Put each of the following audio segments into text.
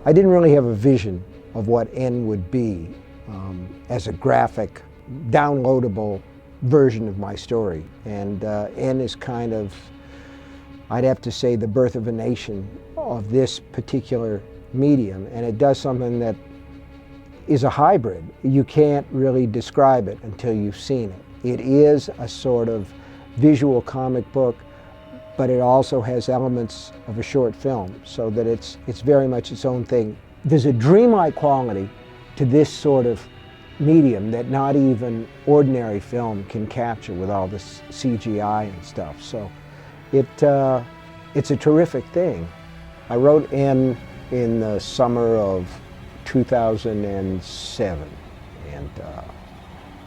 I didn't really have a vision of what N would be as a graphic, downloadable version of my story. And N is kind of, I'd have to say, the birth of a nation of this particular medium. And it does something that is a hybrid. You can't really describe it until you've seen it. It is a sort of visual comic book, but it also has elements of a short film, so that it's very much its own thing. There's a dreamlike quality to this sort of medium that not even ordinary film can capture with all this CGI and stuff. So it's a terrific thing. I wrote in the summer of 2007, and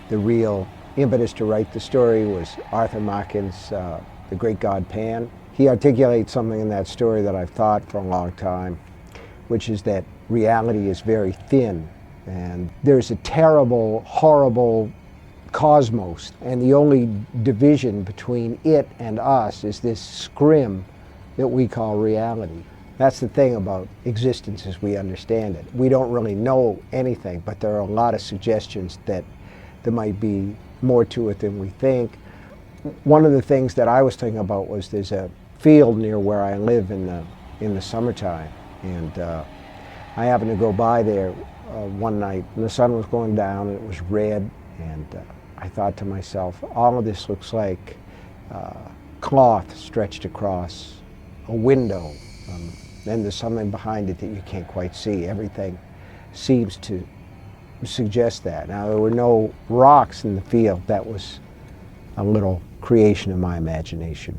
the real impetus to write the story was Arthur Machen's The Great God Pan. He articulates something in that story that I've thought for a long time, which is that reality is very thin, and there's a terrible, horrible cosmos, and the only division between it and us is this scrim that we call reality. That's the thing about existence as we understand it. We don't really know anything, but there are a lot of suggestions that there might be more to it than we think. One of the things that I was thinking about was there's a field near where I live in the summertime, and I happened to go by there one night, and the sun was going down, and it was red, and I thought to myself, all of this looks like cloth stretched across a window. Then there's something behind it that you can't quite see. Everything seems to suggest that. Now, there were no rocks in the field. That was a little creation of my imagination.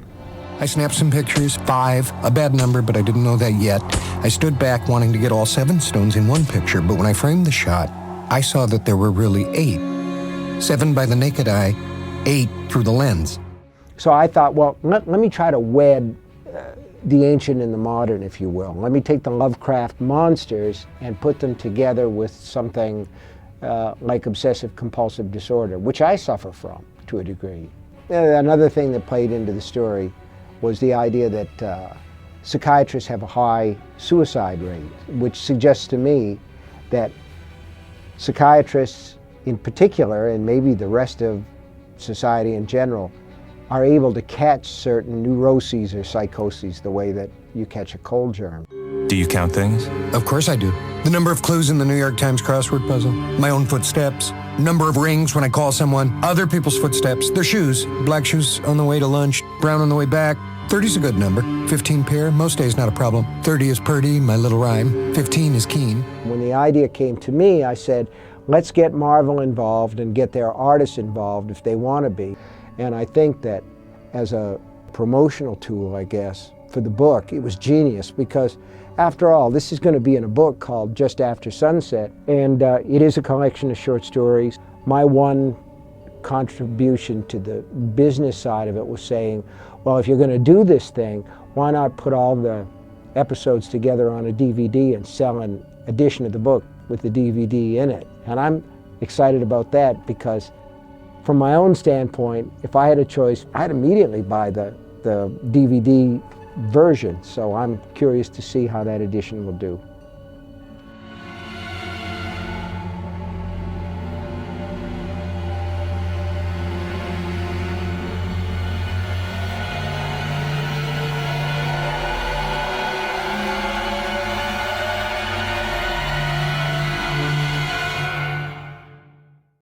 I snapped some pictures, 5, a bad number, but I didn't know that yet. I stood back wanting to get all 7 stones in one picture, but when I framed the shot, I saw that there were really 8. 7 by the naked eye, 8 through the lens. So I thought, well, let me try to wed the ancient and the modern, if you will. Let me take the Lovecraft monsters and put them together with something like obsessive compulsive disorder, which I suffer from to a degree. Another thing that played into the story was the idea that psychiatrists have a high suicide rate, which suggests to me that psychiatrists in particular, and maybe the rest of society in general, are able to catch certain neuroses or psychoses the way that you catch a cold germ. Do you count things? Of course I do. The number of clues in the New York Times crossword puzzle, my own footsteps, number of rings when I call someone, other people's footsteps, their shoes, black shoes on the way to lunch, brown on the way back. 30's a good number. 15 pair, most days not a problem. 30 is purty, my little rhyme. 15 is keen. When the idea came to me, I said, let's get Marvel involved and get their artists involved if they want to be. And I think that as a promotional tool, I guess, for the book, it was genius, because after all, this is going to be in a book called Just After Sunset, and it is a collection of short stories. My one contribution to the business side of it was saying, well, if you're going to do this thing, why not put all the episodes together on a DVD and sell an edition of the book with the DVD in it? And I'm excited about that, because from my own standpoint, if I had a choice, I'd immediately buy the DVD version. So I'm curious to see how that edition will do.